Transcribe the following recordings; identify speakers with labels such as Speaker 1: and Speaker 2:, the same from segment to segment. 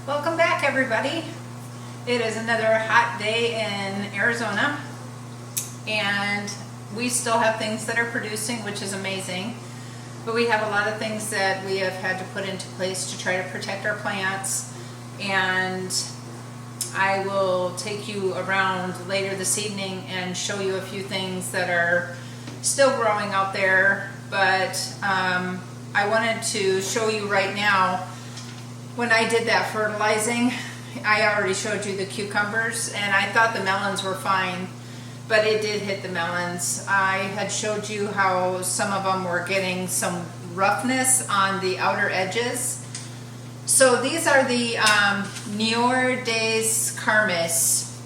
Speaker 1: Welcome back, everybody. It is another hot day in Arizona, and we still have things that are producing, which is amazing, but we have a lot of things that we have had to put into place to try to protect our plants. And I will take you around later this evening and show you a few things that are still growing out there, but I wanted to show you right now. When I did that fertilizing, I already showed you the cucumbers, and I thought the melons were fine, but it did hit the melons. I had showed you how some of them were getting some roughness on the outer edges. So these are the Nior des Carmes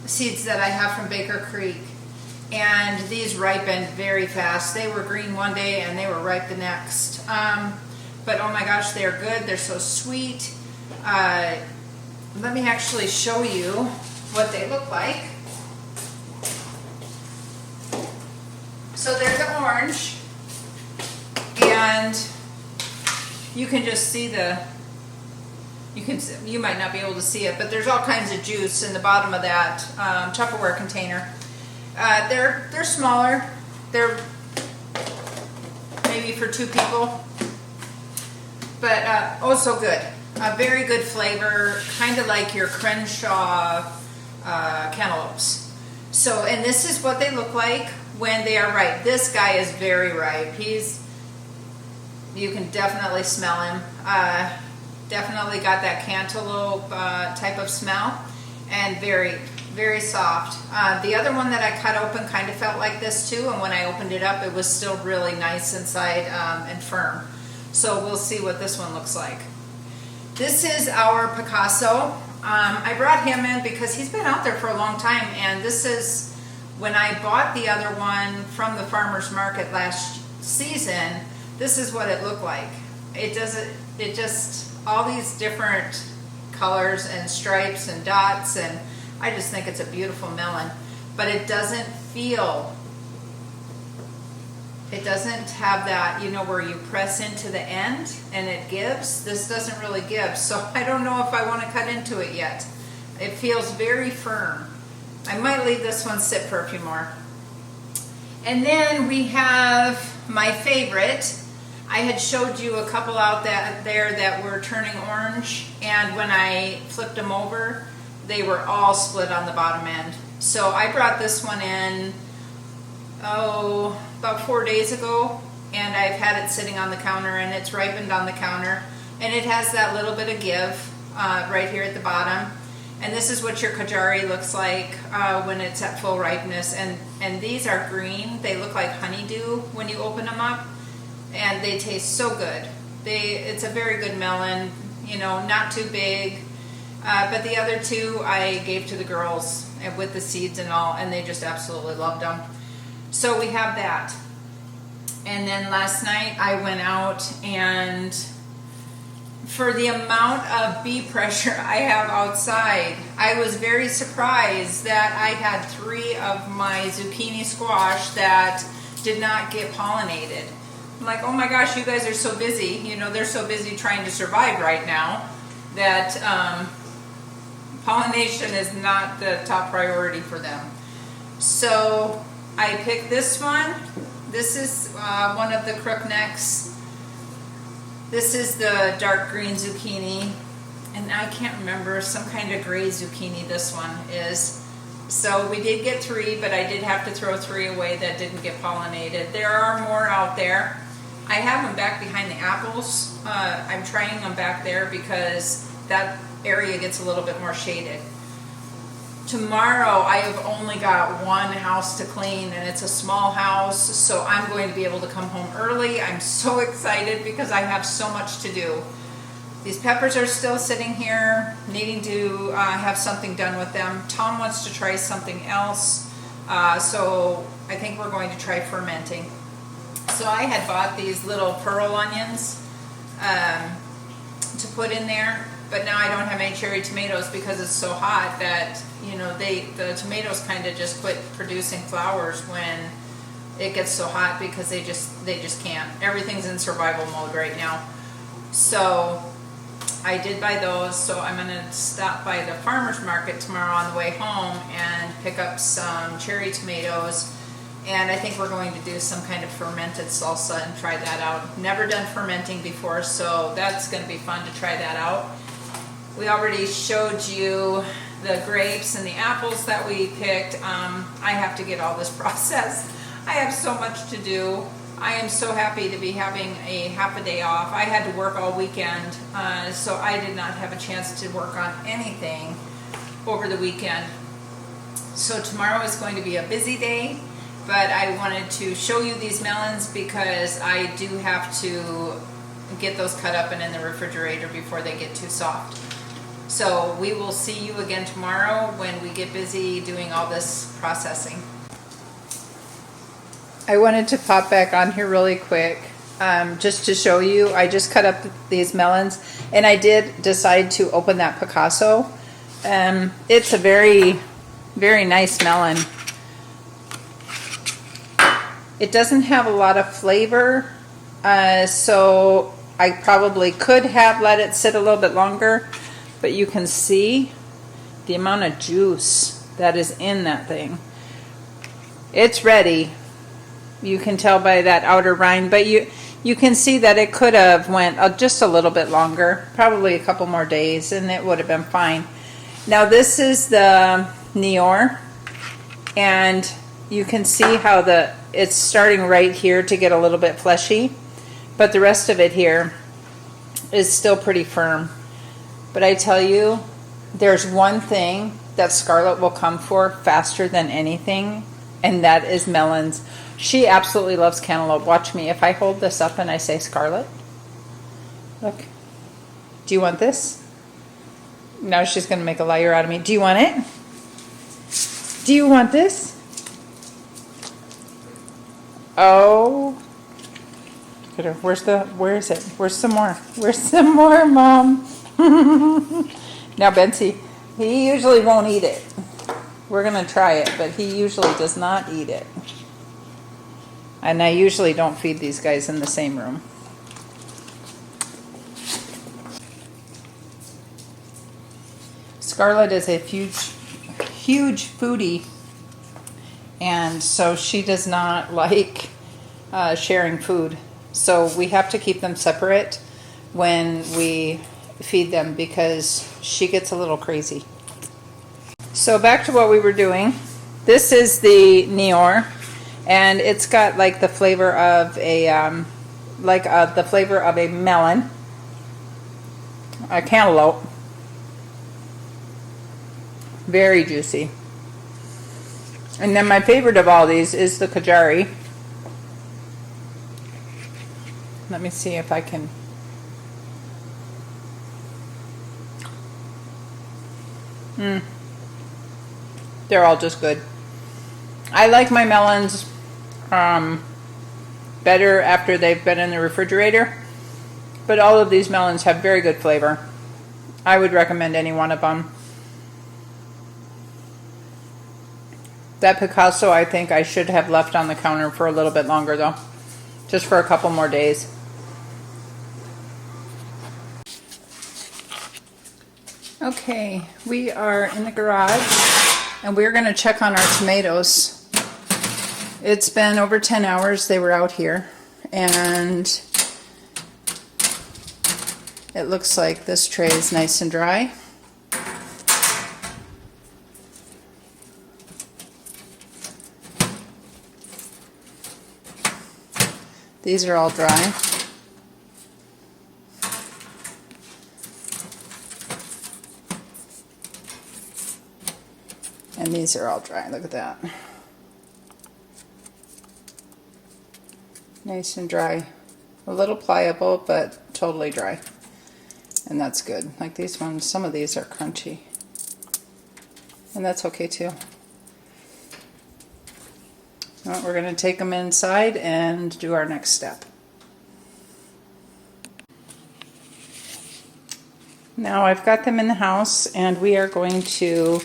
Speaker 1: seeds that I have from Baker Creek, and these ripened very fast. They were green one day and they were ripe the next. But oh my gosh, they're good. They're so sweet. Let me actually show you what they look like. So they're the orange, and you can just see you might not be able to see it, but there's all kinds of juice in the bottom of that Tupperware container. They're smaller. They're maybe for two people. But oh, so good. A very good flavor, kind of like your Crenshaw cantaloupes. So, and this is what they look like when they are ripe. This guy is very ripe. You can definitely smell him. Definitely got that cantaloupe type of smell, and very, very soft. The other one that I cut open kind of felt like this too, and when I opened it up, it was still really nice inside and firm. So we'll see what this one looks like. This is our Picasso. I brought him in because he's been out there for a long time, and this is when I bought the other one from the farmer's market last season. This is what it looked like. It just all these different colors and stripes and dots, and I just think it's a beautiful melon. But it doesn't have that, where you press into the end and it gives. This doesn't really give, so I don't know if I want to cut into it yet. It feels very firm. I might leave this one sit for a few more. And then we have my favorite. I had showed you a couple out there that were turning orange, and when I flipped them over, they were all split on the bottom end. So I brought this one in, about 4 days ago, and I've had it sitting on the counter, and it's ripened on the counter, and it has that little bit of give right here at the bottom. And this is what your Kajari looks like when it's at full ripeness, and these are green. They look like honeydew when you open them up, and they taste so good. It's a very good melon, not too big, but the other two I gave to the girls with the seeds and all, and they just absolutely loved them. So we have that. And then last night I went out, and for the amount of bee pressure I have outside, I was very surprised that I had 3 of my zucchini squash that did not get pollinated. I'm like, oh my gosh, you guys are so busy. They're so busy trying to survive right now that pollination is not the top priority for them. So I picked this one. This is one of the crooknecks. This is the dark green zucchini, and I can't remember, some kind of gray zucchini this one is. So we did get 3, but I did have to throw 3 away that didn't get pollinated. There are more out there. I have them back behind the apples. I'm trying them back there because that area gets a little bit more shaded. Tomorrow I have only got one house to clean, and it's a small house, so I'm going to be able to come home early. I'm so excited because I have so much to do. These peppers are still sitting here needing to have something done with them. Tom wants to try something else, so I think we're going to try fermenting. So I had bought these little pearl onions to put in there, but now I don't have any cherry tomatoes because it's so hot that the tomatoes kind of just quit producing flowers when it gets so hot, because they just can't. Everything's in survival mode right now. So I did buy those, so I'm gonna stop by the farmer's market tomorrow on the way home and pick up some cherry tomatoes. And I think we're going to do some kind of fermented salsa and try that out. Never done fermenting before, so that's gonna be fun to try that out. We already showed you the grapes and the apples that we picked. I have to get all this processed. I have so much to do. I am so happy to be having a half a day off. I had to work all weekend, so I did not have a chance to work on anything over the weekend. So tomorrow is going to be a busy day, but I wanted to show you these melons because I do have to get those cut up and in the refrigerator before they get too soft. So we will see you again tomorrow when we get busy doing all this processing. I wanted to pop back on here really quick just to show you. I just cut up these melons and I did decide to open that Picasso. It's a very, very nice melon. It doesn't have a lot of flavor, so I probably could have let it sit a little bit longer, but you can see the amount of juice that is in that thing. It's ready. You can tell by that outer rind, but you can see that it could have went just a little bit longer, probably a couple more days, and it would have been fine. Now this is the Nior, and you can see how it's starting right here to get a little bit fleshy, but the rest of it here is still pretty firm. But I tell you, there's one thing that Scarlett will come for faster than anything, and that is melons. She absolutely loves cantaloupe. Watch me. If I hold this up and I say, Scarlett, look, do you want this? Now she's going to make a liar out of me. Do you want it? Do you want this? Oh. Where is it? Where's some more? Where's some more, Mom? Now, Betsy, he usually won't eat it. We're going to try it, but he usually does not eat it. And I usually don't feed these guys in the same room. Scarlett is a huge foodie, and so she does not like sharing food. So we have to keep them separate when we feed them because she gets a little crazy. So back to what we were doing. This is the Nior, and it's got like the flavor of a the flavor of a melon, a cantaloupe. Very juicy. And then my favorite of all these is the Kajari. Let me see if I can. They're all just good. I like my melons better after they've been in the refrigerator, but all of these melons have very good flavor. I would recommend any one of them. That Picasso, I think I should have left on the counter for a little bit longer though, just for a couple more days. Okay, we are in the garage and we're going to check on our tomatoes. It's been over 10 hours they were out here, and it looks like this tray is nice and dry. These are all dry. And these are all dry. Look at that. Nice and dry. A little pliable, but totally dry. And that's good. Like these ones, some of these are crunchy. And that's okay too. Well, we're going to take them inside and do our next step. Now I've got them in the house, and we are going to,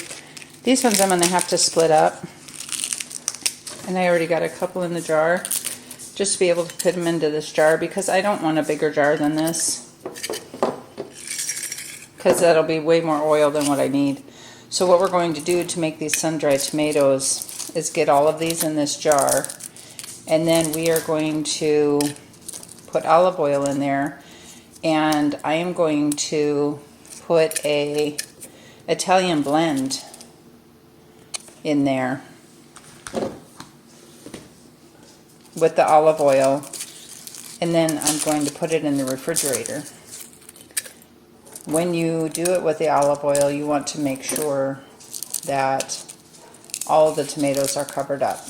Speaker 1: these ones I'm going to have to split up. And I already got a couple in the jar, just to be able to put them into this jar because I don't want a bigger jar than this.
Speaker 2: because that'll be way more oil than what I need. So what we're going to do to make these sun-dried tomatoes is get all of these in this jar, and then we are going to put olive oil in there, and I am going to put a Italian blend in there with the olive oil, and then I'm going to put it in the refrigerator. When you do it with the olive oil, you want to make sure that all of the tomatoes are covered up.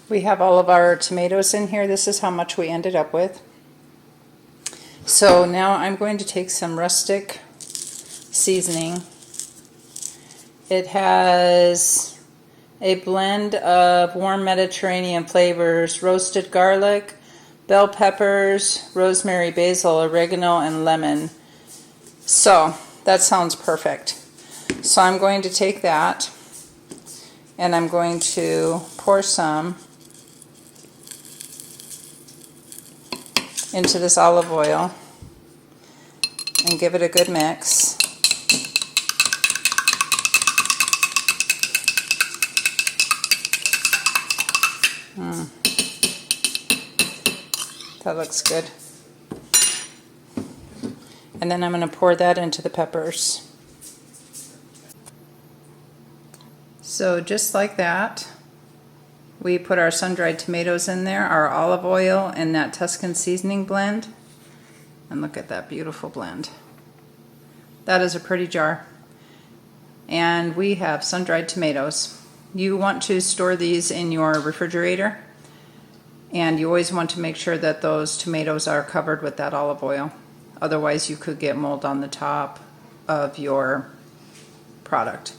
Speaker 2: We have all of our tomatoes in here. This is how much we ended up with. So now I'm going to take some rustic seasoning. It has a blend of warm Mediterranean flavors, roasted garlic, bell peppers, rosemary, basil, oregano, and lemon. So that sounds perfect. So I'm going to take that and I'm going to pour some into this olive oil and give it a good mix. That looks good. And then I'm going to pour that into the peppers. So just like that, we put our sun-dried tomatoes in there, our olive oil, and that Tuscan seasoning blend. And look at that beautiful blend. That is a pretty jar. And we have sun-dried tomatoes. You want to store these in your refrigerator, and you always want to make sure that those tomatoes are covered with that olive oil. Otherwise you could get mold on the top of your product.